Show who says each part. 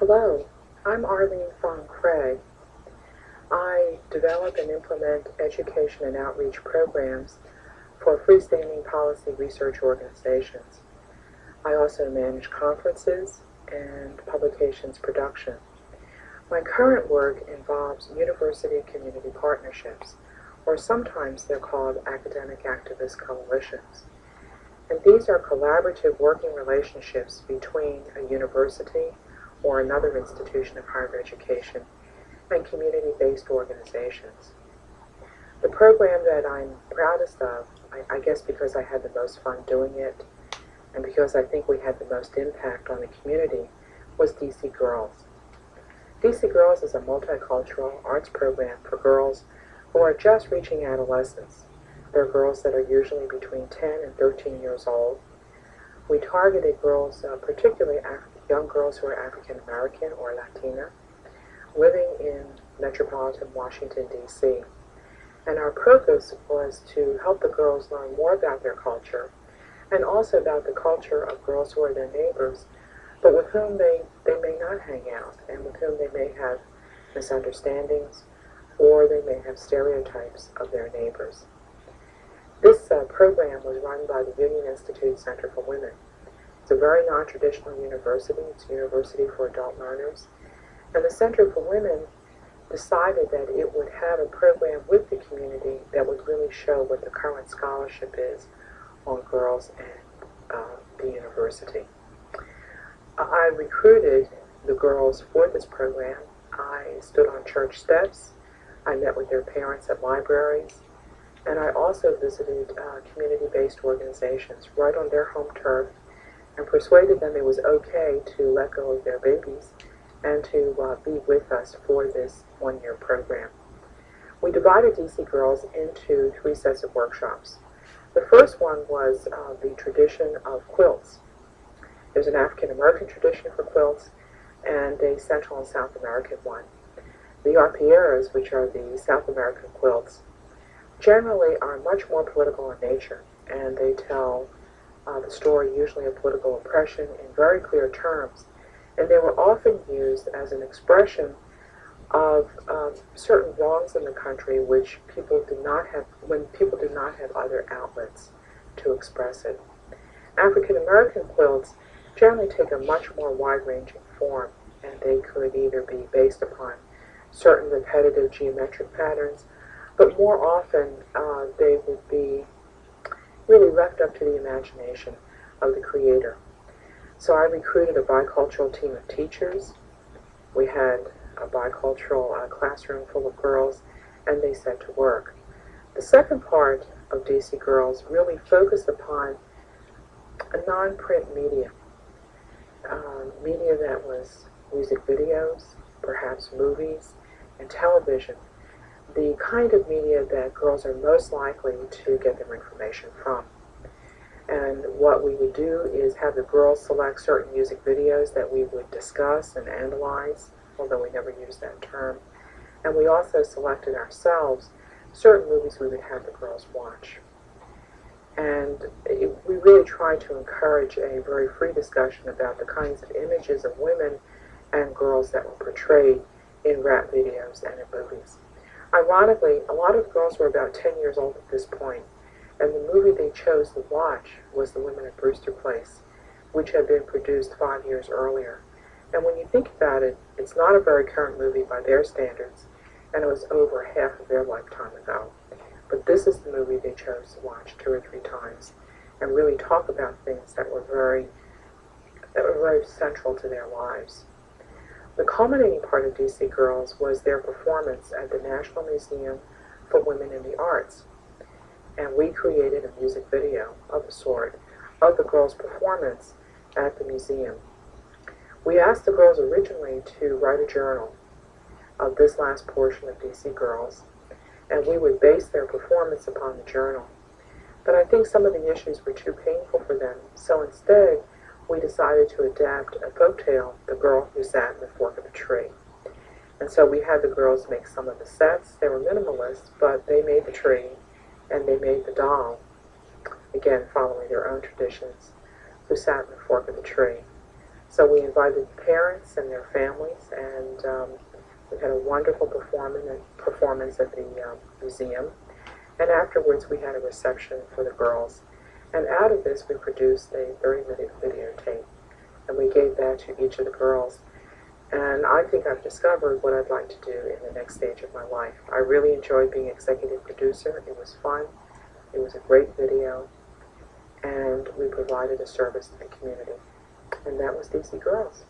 Speaker 1: Hello, I'm Arlene Fong Craig. I develop and implement education and outreach programs for freestanding policy research organizations. I also manage conferences and publications production. My current work involves university-community partnerships, or sometimes they're called academic activist coalitions. And these are collaborative working relationships between a university or another institution of higher education and community-based organizations. The program that I'm proudest of, I guess because I had the most fun doing it and because I think we had the most impact on the community, was DC Girls. DC Girls is a multicultural arts program for girls who are just reaching adolescence. They're girls that are usually between 10 and 13 years old. We targeted girls, particularly young girls who are African American or Latina, living in metropolitan Washington, D.C. And our purpose was to help the girls learn more about their culture and also about the culture of girls who are their neighbors, but with whom they may not hang out and with whom they may have misunderstandings or they may have stereotypes of their neighbors. This program was run by the Union Institute Center for Women. It's a very non-traditional university. It's a university for adult learners. And the Center for Women decided that it would have a program with the community that would really show what the current scholarship is on girls and the university. I recruited the girls for this program. I stood on church steps. I met with their parents at libraries. And I also visited community-based organizations right on their home turf and persuaded them it was okay to let go of their babies and to be with us for this one-year program. We divided DC Girls into 3 sets of workshops. The first one was the tradition of quilts. There's an African American tradition for quilts and a Central and South American one. The arpilleras, which are the South American quilts, generally are much more political in nature, and they tell the story usually of political oppression in very clear terms. And they were often used as an expression of certain wrongs in the country which people do not have, when people do not have other outlets to express it. African American quilts generally take a much more wide-ranging form, and they could either be based upon certain repetitive geometric patterns, but more often they would be really left up to the imagination of the creator. So I recruited a bicultural team of teachers. We had a bicultural classroom full of girls, and they set to work. The second part of DC Girls really focused upon a non-print media, media that was music videos, perhaps movies, and television, the kind of media that girls are most likely to get their information from. And what we would do is have the girls select certain music videos that we would discuss and analyze, although we never used that term. And we also selected ourselves certain movies we would have the girls watch. And we really tried to encourage a very free discussion about the kinds of images of women and girls that were portrayed in rap videos and in movies. Ironically, a lot of girls were about 10 years old at this point, and the movie they chose to watch was The Women at Brewster Place, which had been produced 5 years earlier. And when you think about it, it's not a very current movie by their standards, and it was over half of their lifetime ago. But this is the movie they chose to watch 2 or 3 times and really talk about things that were very central to their lives. The culminating part of DC Girls was their performance at the National Museum for Women in the Arts. And we created a music video of a sort of the girls' performance at the museum. We asked the girls originally to write a journal of this last portion of DC Girls, and we would base their performance upon the journal. But I think some of the issues were too painful for them, so instead we decided to adapt a folktale, The Girl Who Sat in the Fork of a Tree. And so we had the girls make some of the sets. They were minimalist, but they made the tree and they made the doll, again following their own traditions, who sat in the fork of the tree. So we invited the parents and their families, and we had a wonderful performance at the museum. And afterwards, we had a reception for the girls. And out of this, we produced a 30-minute videotape, and we gave that to each of the girls. And I think I've discovered what I'd like to do in the next stage of my life. I really enjoyed being executive producer. It was fun. It was a great video. And we provided a service to the community. And that was DC Girls.